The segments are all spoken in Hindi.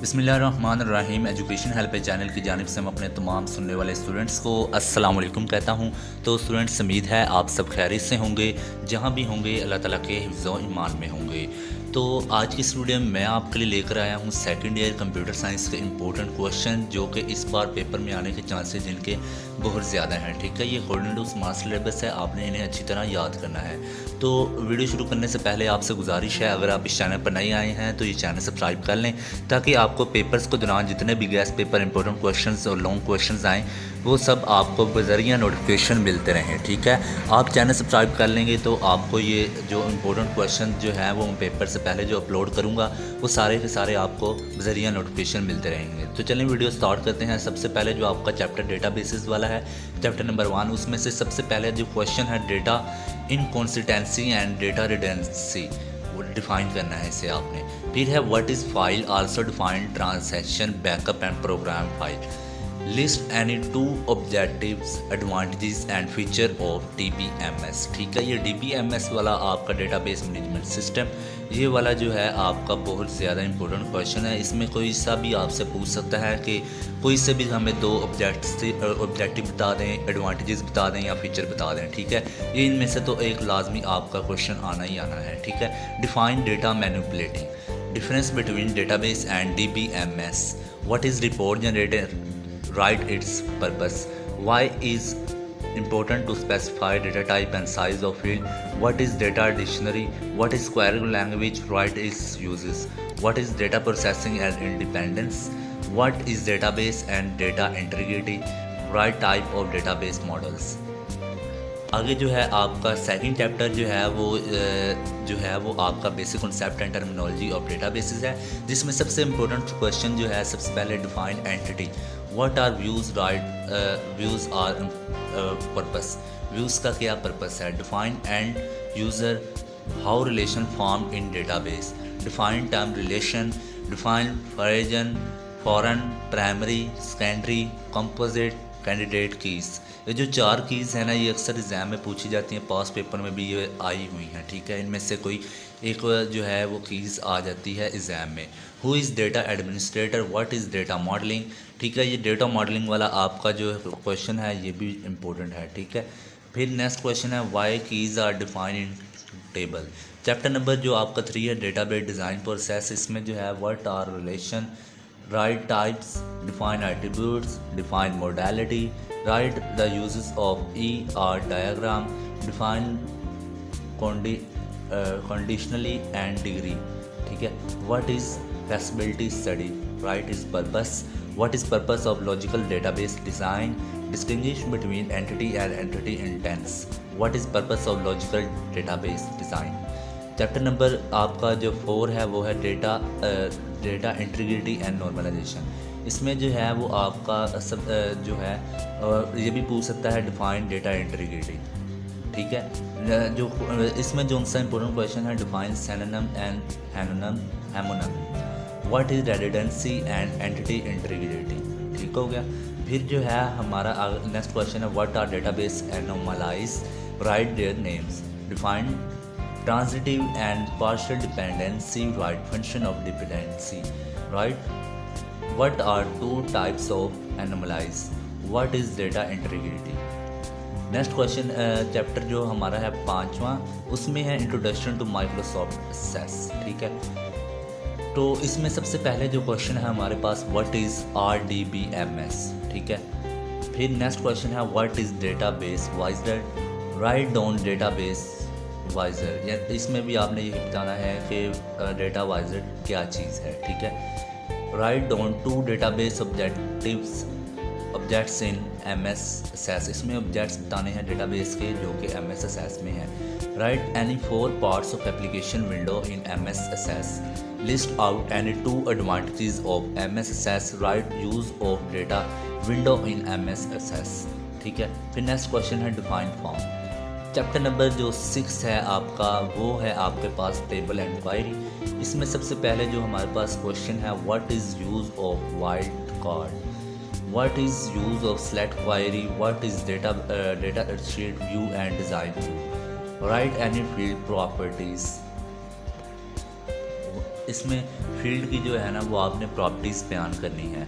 बिस्मिल्लाहिर्रहमानिर्रहीम। एजुकेशन हेल्प चैनल की जानिब से मैं अपने तमाम सुनने वाले स्टूडेंट्स को अस्सलाम वालेकुम कहता हूँ। तो स्टूडेंट्स, उम्मीद है आप सब खैरियत से होंगे, जहाँ भी होंगे अल्लाह ताला के हिफ्ज़ ईमान में होंगे। तो आज की इस वीडियो में मैं आपके लिए लेकर आया हूँ सेकंड ईयर कंप्यूटर साइंस के इंपॉर्टेंट क्वेश्चन, जो कि इस बार पेपर में आने के चांसेस जिनके बहुत ज़्यादा हैं। ठीक है, ये अकॉर्डिंग टू स्मार्ट सिलेबस है, आपने इन्हें अच्छी तरह याद करना है। तो वीडियो शुरू करने से पहले आपसे गुजारिश है, अगर आप इस चैनल पर नए आए हैं तो ये चैनल सब्सक्राइब कर लें, ताकि आपको पेपर्स के दौरान जितने भी गेस्ट पेपर इंपॉर्टेंट क्वेश्चंस और लॉन्ग क्वेश्चंस आएँ वो सब आपको बजरिया नोटिफिकेशन मिलते रहें। ठीक है, आप चैनल सब्सक्राइब कर लेंगे तो आपको ये जो इंपॉर्टेंट क्वेश्चन जो है वो पेपर से पहले जो अपलोड करूँगा वो सारे के सारे आपको बजरिया नोटिफिकेशन मिलते रहेंगे। तो चलें वीडियो स्टार्ट करते हैं। सबसे पहले जो आपका चैप्टर डेटाबेसेस वाला है, चैप्टर नंबर 1, उसमें से सबसे पहले जो क्वेश्चन है डेटा इनकॉन्सिस्टेंसी एंड डेटा रिडेंडेंसी, वो डिफाइन करना है इसे आपने। फिर है what is file, also define transaction backup and program file. List any two objectives, advantages and feature of DBMS। ठीक है, ये DBMS वाला आपका डेटाबेस मैनेजमेंट सिस्टम, ये वाला जो है आपका बहुत ज़्यादा इंपॉर्टेंट क्वेश्चन है। इसमें कोई सा भी आपसे पूछ सकता है कि कोई से भी हमें दो ऑब्जेक्टिव बता दें, एडवांटेजेस बता दें या फीचर बता दें। ठीक है, ये इनमें से तो एक लाजमी आपका क्वेश्चन आना ही आना है। ठीक है, define data manipulating, difference between database and DBMS, what is report generator, write its purpose, why is important to specify data type and size of field, what is data dictionary, what is query language, write its uses, what is data processing and independence, what is database and data integrity, write type of database models। आगे जो है आपका सेकंड चैप्टर जो है वो आपका basic concept and terminology of databases है, जिसमें सबसे इम्पोर्टेंट क्वेश्चन जो है सबसे पहले define entity, what are views, right views are purpose, views का क्या पर्पस है, define end user, how relation form in database, define term relation, define foreign, primary, secondary, composite, candidate keys. ये जो 4 कीज़ हैं ना, ये अक्सर एग्ज़ाम में पूछी जाती हैं, पास पेपर में भी ये आई हुई हैं। ठीक है, इनमें से कोई एक जो है वो कीज़ आ जाती है एग्ज़ाम में। Who is data administrator, what is data modelling. ठीक है, ये डेटा मॉडलिंग वाला आपका जो क्वेश्चन है ये भी इम्पोर्टेंट है। ठीक है, फिर नेक्स्ट क्वेश्चन है why keys are define in table. Chapter number जो आपका 3 है डेटाबेस डिज़ाइन प्रोसेस, इसमें जो है what are relation, write types, define attributes, define modality, write the uses of ER diagram, define conditionally and degree। ठीक है, what is flexibility study, write its purpose, what is purpose of logical database design, distinguish between entity and entity intents, what is purpose of logical database design। Chapter number आपका जो 4 है वो है डेटा इंटीग्रिटी एंड नॉर्मलाइजेशन। इसमें जो है वो आपका सब जो है ये भी पूछ सकता है डिफाइन डेटा इंटीग्रिटी। ठीक है, जो इसमें जो सा इंपॉर्टेंट क्वेश्चन है define synonym and homonym, what is redundancy and entity integrity. ठीक हो गया। फिर जो है हमारा नेक्स्ट क्वेश्चन है what are database anomalies, write their names, define transitive and partial dependency, right function of dependency, right, what are 2 types of anomalies, what is data integrity। Next question chapter जो हमारा है 5वां, उसमें है इंट्रोडक्शन टू माइक्रोसॉफ्ट एक्सेस। ठीक है, तो इसमें सबसे पहले जो क्वेश्चन है हमारे पास व्हाट इज़ RDBMS। ठीक है, फिर नेक्स्ट क्वेश्चन है what is database wizard, write down database wizard, या इसमें भी आपने यही बताना है कि डेटा वाइजर क्या चीज़ है। ठीक है, write down 2 database objects in MS access, इसमें ऑब्जेक्ट्स बताने हैं डेटाबेस के जो कि MS एक्सेस में है। Write any 4 parts of application window in MS access, list out any 2 advantages of MS access, write use of data window in MS access. ठीक है, फिर नेक्स्ट क्वेश्चन है डिफाइन फॉर्म। चैप्टर नंबर जो 6 है आपका वो है आपके पास टेबल एंड क्वायरी। इसमें सबसे पहले जो हमारे पास क्वेश्चन है what is use of wild card, what is use of select query, what is data sheet view and design view, right any field properties, इसमें फील्ड की जो है ना वो आपने प्रॉपर्टीज़ बयान करनी है।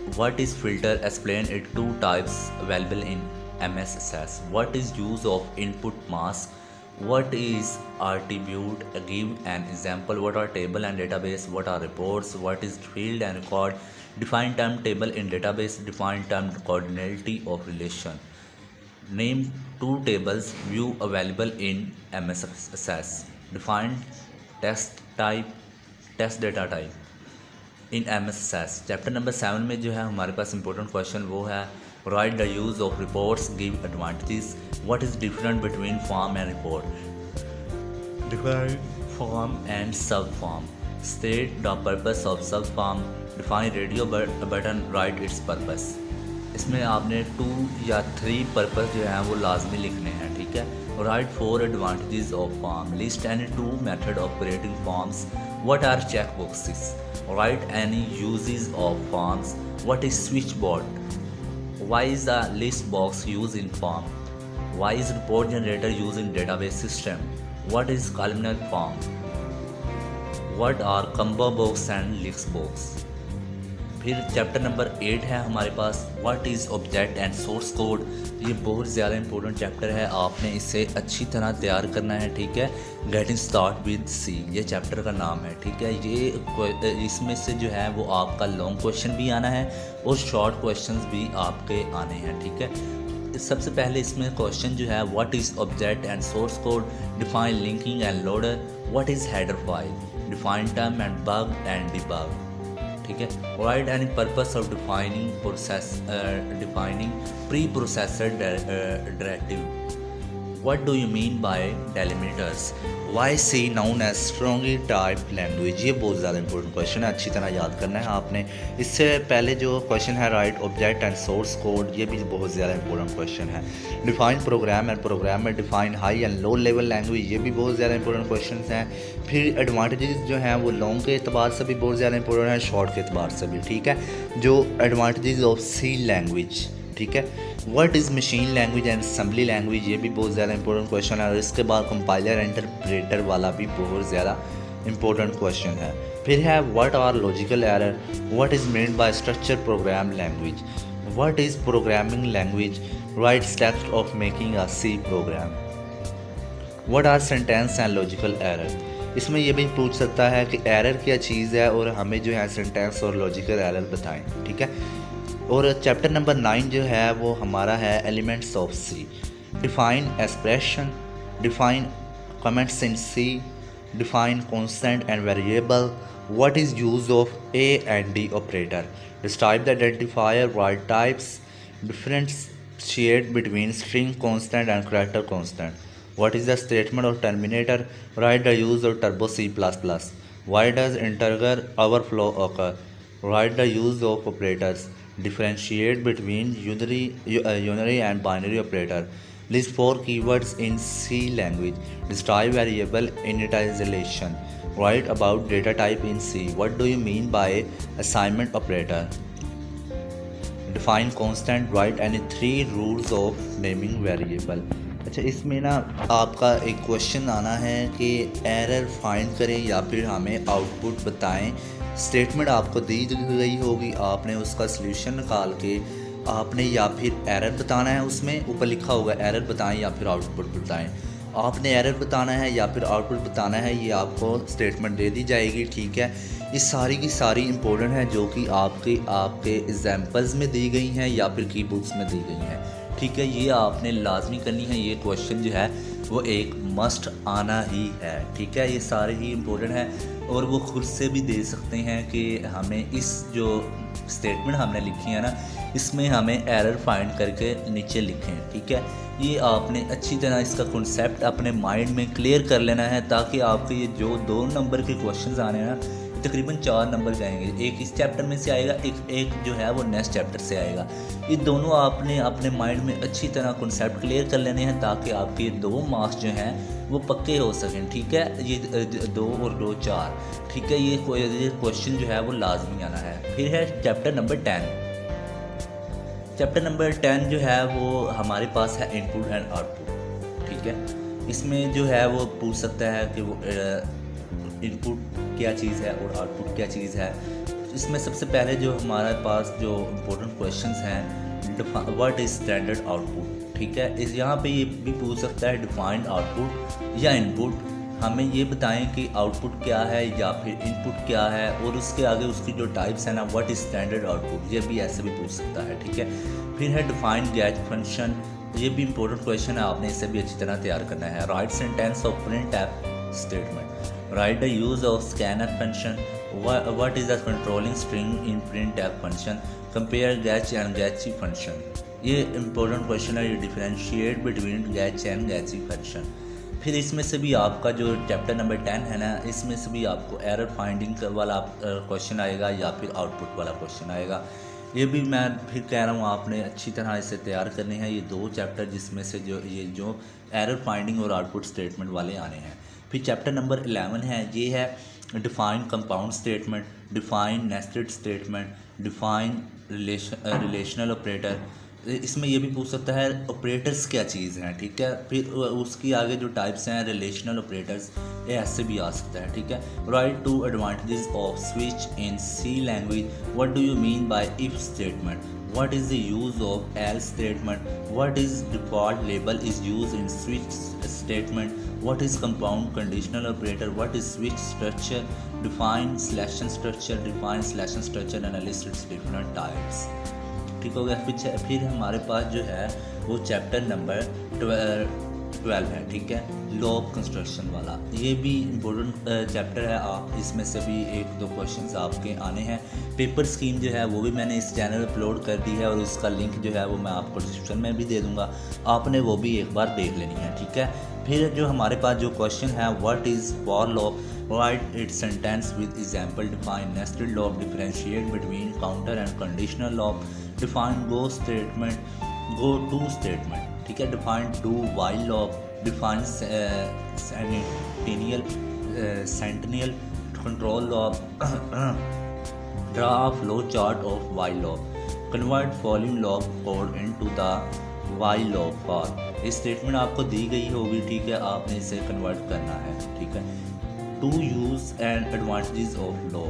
What is filter, explain it, two types available in MSSS, what is use of input mask, what is attribute, give an example, what are table and database, what are reports, what is field and record, define term table in database, define term coordinality of relation, name two tables view available in MSSS, define test type, test data type in MSSS। Chapter number 7 में जो है हमारे पास इंपॉर्टेंट क्वेश्चन वो है write the use of reports, give advantages, what is different between form and report, define form and sub form, state the purpose of sub form, define radio button, write its purpose. इसमें आपने 2 या 3 पर्पस जो हैं वो लाजमी लिखने हैं, ठीक है। Write 4 advantages of form, list any 2 method of creating forms, what are check boxes, write any uses of forms, what is switch board, why is the list box used in form, why is report generator used in database system, what is columnar form, what are combo box and list box। फिर चैप्टर नंबर 8 है हमारे पास what is object and source code. ये बहुत ज़्यादा इंपॉर्टेंट चैप्टर है, आपने इसे अच्छी तरह तैयार करना है, ठीक है। गेटिंग स्टार्ट विद सी ये चैप्टर का नाम है, ठीक है। ये इसमें से जो है वो आपका लॉन्ग क्वेश्चन भी आना है और शॉर्ट क्वेश्चंस भी आपके आने हैं, ठीक है। सबसे पहले इसमें क्वेश्चन जो है what is object and source code, define linking and loader, what is header file, define term and bug and debug, ठीक है। Write any purpose of defining process, defining preprocessor directive, what do you mean by delimiters, why C known as strongly type language. ये बहुत ज़्यादा इंपॉर्टेंट क्वेश्चन है, अच्छी तरह याद करना है आपने। इससे पहले जो क्वेश्चन है right object and source code, ये भी बहुत ज़्यादा इंपॉर्टेंट क्वेश्चन है। डिफाइन प्रोग्राम एंड प्रोग्राम में define high and low level language, ये भी बहुत ज़्यादा इंपॉर्टेंट क्वेश्चन हैं। फिर एडवांटेजेस जो हैं वो लॉन्ग के अतबार से भी बहुत ज़्यादा इंपॉर्टेंट है, शॉर्ट के अतबार से भी, ठीक है। जो एडवांटेजेस ऑफ सी लैंग्वेज, ठीक है। What is machine language and assembly language, ये भी बहुत ज़्यादा इंपॉर्टेंट क्वेश्चन है। और इसके बाद कंपाइलर इंटरप्रेटर वाला भी बहुत ज़्यादा इंपॉर्टेंट क्वेश्चन है। फिर है what are logical error, what is mean by structure program language, what is programming language, write steps of making a C program, what are sentence and logical error. इसमें ये भी पूछ सकता है कि एरर क्या चीज़ है और हमें जो है सेंटेंस और लॉजिकल एरर बताएं, ठीक है। और चैप्टर नंबर 9 जो है वो हमारा है elements of C, define expression, define comments in C, define constant and variable, what is use of A and D operator, describe the identifier, write types, differentiate between string constant and character constant, what is the statement of terminator, write the use of turbo C++, why does integer overflow occur, write the use of operators, differentiate between unary and binary operator, list 4 keywords in C language, describe variable initialization, write about data type in C, what do you mean by assignment operator, define constant, write any 3 rules of naming variable। अच्छा, इसमें ना आपका एक क्वेश्चन आना है कि एरर फाइंड करें या फिर हमें आउटपुट बताएं। स्टेटमेंट आपको दी गई होगी, आपने उसका सल्यूशन निकाल के आपने या फिर एरर बताना है, उसमें ऊपर लिखा होगा एरर बताएं या फिर आउटपुट बताएं। आपने एरर बताना है या फिर आउटपुट बताना है, ये आपको स्टेटमेंट दे दी जाएगी, ठीक है। ये सारी की सारी इंपॉर्टेंट है जो कि आपके एग्जाम्पल्स में दी गई हैं या फिर की बुक्स में दी गई हैं, ठीक है। ये आपने लाजमी करनी है, ये क्वेश्चन जो है वो एक मस्ट आना ही है, ठीक है। ये सारे ही इम्पोर्टेंट हैं और वो खुद से भी दे सकते हैं कि हमें इस जो स्टेटमेंट हमने लिखी है ना, इसमें हमें एरर फाइंड करके नीचे लिखें, ठीक है। ये आपने अच्छी तरह इसका कॉन्सेप्ट अपने माइंड में क्लियर कर लेना है, ताकि आपके ये जो 2 नंबर के क्वेश्चन आने हैं ना, तकरीबन 4 नंबर जाएंगे। एक इस चैप्टर में से आएगा, एक जो है वो नेक्स्ट चैप्टर से आएगा। ये दोनों आपने अपने माइंड में अच्छी तरह कॉन्सेप्ट क्लियर कर लेने हैं, ताकि आपके 2 मार्क्स जो हैं वो पक्के हो सकें, ठीक है। ये 2 और 2 4, ठीक है। ये क्वेश्चन जो है वो लाजमी आना है। फिर है चैप्टर नंबर 10। चैप्टर नंबर 10 जो है वो हमारे पास है इनपुट एंड आउटपुट, ठीक है। इसमें जो है वो पूछ सकता है कि वो इनपुट क्या चीज़ है और आउटपुट क्या चीज़ है। इसमें सबसे पहले जो हमारे पास जो इम्पोर्टेंट क्वेश्चंस हैं, व्हाट इज़ स्टैंडर्ड आउटपुट, ठीक है। इस यहाँ पे ये भी पूछ सकता है डिफाइंड आउटपुट या इनपुट, हमें ये बताएं कि आउटपुट क्या है या फिर इनपुट क्या है, और उसके आगे उसकी जो टाइप्स है ना, व्हाट इज़ स्टैंडर्ड आउटपुट, ये भी ऐसे भी पूछ सकता है, ठीक है। फिर है डिफाइंड गेट फंक्शन, ये भी इंपॉर्टेंट क्वेश्चन है, आपने इसे भी अच्छी तरह तैयार करना है। Write sentence of print F statement, write the use of scanner function, what is the controlling string in print F function, compare getch and getche function. ये इंपॉर्टेंट क्वेश्चन है, ये differentiate between getch and getche function. फिर इसमें से भी आपका जो चैप्टर नंबर 10 है ना, इसमें से भी आपको एरर फाइंडिंग वाला क्वेश्चन आएगा या फिर आउटपुट वाला क्वेश्चन आएगा। ये भी मैं फिर कह रहा हूँ आपने अच्छी तरह इसे तैयार करने हैं, ये 2 चैप्टर जिसमें से जो एरर फाइंडिंग और आउटपुट स्टेटमेंट वाले आने हैं। फिर चैप्टर नंबर 11 है, ये है define compound statement, define nested statement, define relational operator. इसमें ये भी पूछ सकता है ऑपरेटर्स क्या चीज़ हैं, ठीक है। फिर उसकी आगे जो टाइप्स हैं रिलेशनल ऑपरेटर्स, ये ऐसे भी आ सकता है, ठीक है। Write two advantages of switch in C language, what do you mean by if statement, what is the use of else statement, what is default label is use in switch statement, what is compound conditional operator, what is switch structure, define selection structure, define selection structure and list its different types, ठीक हो गया। फिर हमारे पास जो है वो चैप्टर नंबर 12 है, ठीक है, लॉ ऑफ कंस्ट्रक्शन वाला। ये भी इम्पोर्टेंट चैप्टर है, आप इसमें से भी 1-2 क्वेश्चंस आपके आने हैं। पेपर स्कीम जो है वो भी मैंने इस चैनल पर अपलोड कर दी है और उसका लिंक जो है वो मैं आपको डिस्क्रिप्शन में भी दे दूँगा, आपने वो भी एक बार देख लेनी है, ठीक है। फिर जो हमारे पास जो क्वेश्चन है, what is for loop, write its sentence with example, define nested loop, differentiate between counter and conditional loop, define go statement, go to statement, ठीक है, define do while loop, define sentinel control loop, draw flow chart of while loop, convert following loop code into the while loop for. इस स्टेटमेंट आपको दी गई होगी, ठीक है, आपने इसे कन्वर्ट करना है, ठीक है। Two use and advantages of loop,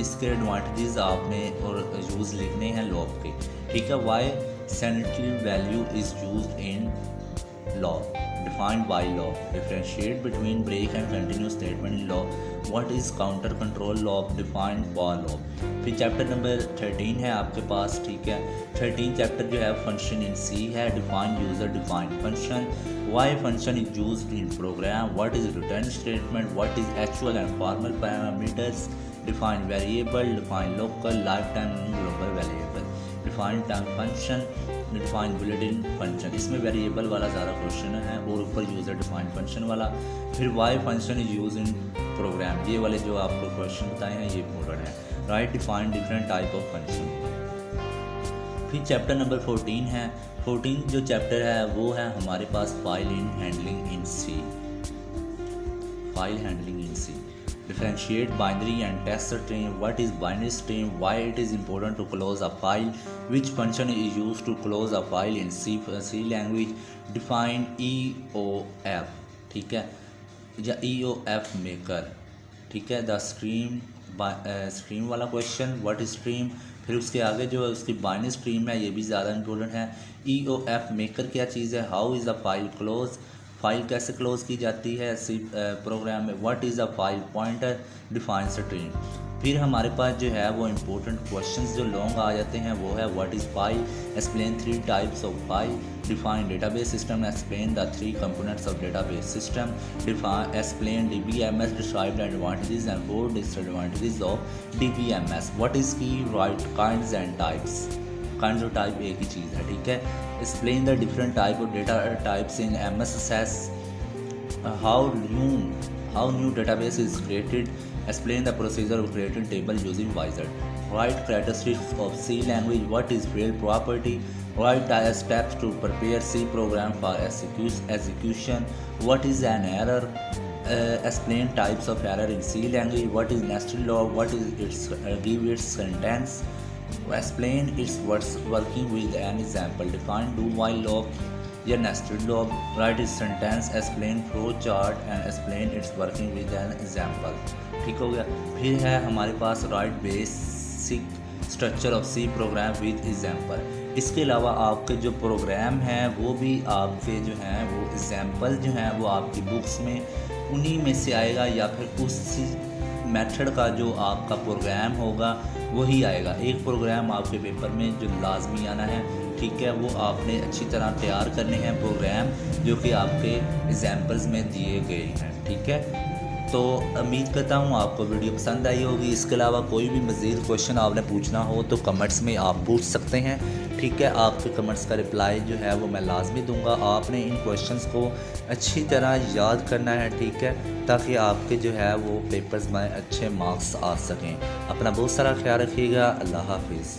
इसके एडवांटेजेस आपने और यूज़ लिखने हैं लॉ के, ठीक है। Why sentinel value is used in loop, defined by loop, differentiate between break and continue statement in loop, what is counter control loop, defined for loop. फिर चैप्टर नंबर 13 है आपके पास, ठीक है। 13 चैप्टर जो है फंक्शन इन सी है, define user define function, why function is used in program, what is return statement, what is actual and formal parameters, define variable, define local, lifetime global variable, define time function, define built-in function. इसमें वेरिएबल वाला ज़्यादा क्वेश्चन है और ऊपर यूज़र डिफाइन फंक्शन वाला। फिर why function is use in program, ये वाले जो आपको क्वेश्चन बताए हैं ये इंपॉर्टेंट है। Write define different type of function. फिर चैप्टर नंबर 14 है, 14 जो चैप्टर है वो है हमारे पास file in handling in C, file handling in C, differentiate binary and text stream, what is binary stream, why it is important to close a file, which function is used to close a file in C language, define EOF, ठीक है, या EOF मेकर, ठीक है। द स्ट्रीम वाला क्वेश्चन, व्हाट इज स्ट्रीम, फिर उसके आगे जो है उसकी बाइनरी स्ट्रीम है, ये भी ज़्यादा इंपॉर्टेंट है। EOF मेकर क्या चीज़ है, how is the file close, file कैसे क्लोज की जाती है सी प्रोग्राम में, what is a file pointer, define stream. फिर हमारे पास जो है वो इम्पोर्टेंट क्वेश्चंस जो लॉन्ग आ जाते हैं वो है what is file, explain 3 types of file, define database system, explain the 3 components of database system, define explain DBMS, describe the advantages and 4 disadvantages of DBMS, what is की, right kinds and types, kinds और टाइप एक ही चीज़ है, ठीक है। Explain the different type of data types in MS Access, how new database is created, explain the procedure of creating table using wizard, write characteristics of C language, what is field property, write steps to prepare C program for execution, what is an error, explain types of error in C language, what is nested log, what is its give its sentence, explain its working with an example, define do while log, या nested log, write is sentence, explain flow chart and explain its working with an example. ठीक हो गया। फिर है हमारे पास write basic structure of C program with example. इसके अलावा आपके जो प्रोग्राम हैं वो भी आपके जो हैं वो एग्जाम्पल जो हैं वो आपकी बुक्स में उन्हीं में से आएगा, या फिर उस मेथड का जो आपका प्रोग्राम होगा वही आएगा। एक प्रोग्राम आपके पेपर में जो लाजमी आना है, ठीक है, वो आपने अच्छी तरह तैयार करने हैं प्रोग्राम जो कि आपके एग्जाम्पल्स में दिए गए हैं। ठीक है, तो उम्मीद करता हूँ आपको वीडियो पसंद आई होगी। इसके अलावा कोई भी मज़ीद क्वेश्चन आपने पूछना हो तो कमेंट्स में आप पूछ सकते हैं। ठीक है, आपके कमेंट्स का रिप्लाई जो है वो मैं लाजमी दूंगा। आपने इन क्वेश्चंस को अच्छी तरह याद करना है, ठीक है, ताकि आपके जो है वो पेपर्स में अच्छे मार्क्स आ सकें। अपना बहुत सारा ख्याल रखिएगा। अल्लाह हाफिज़।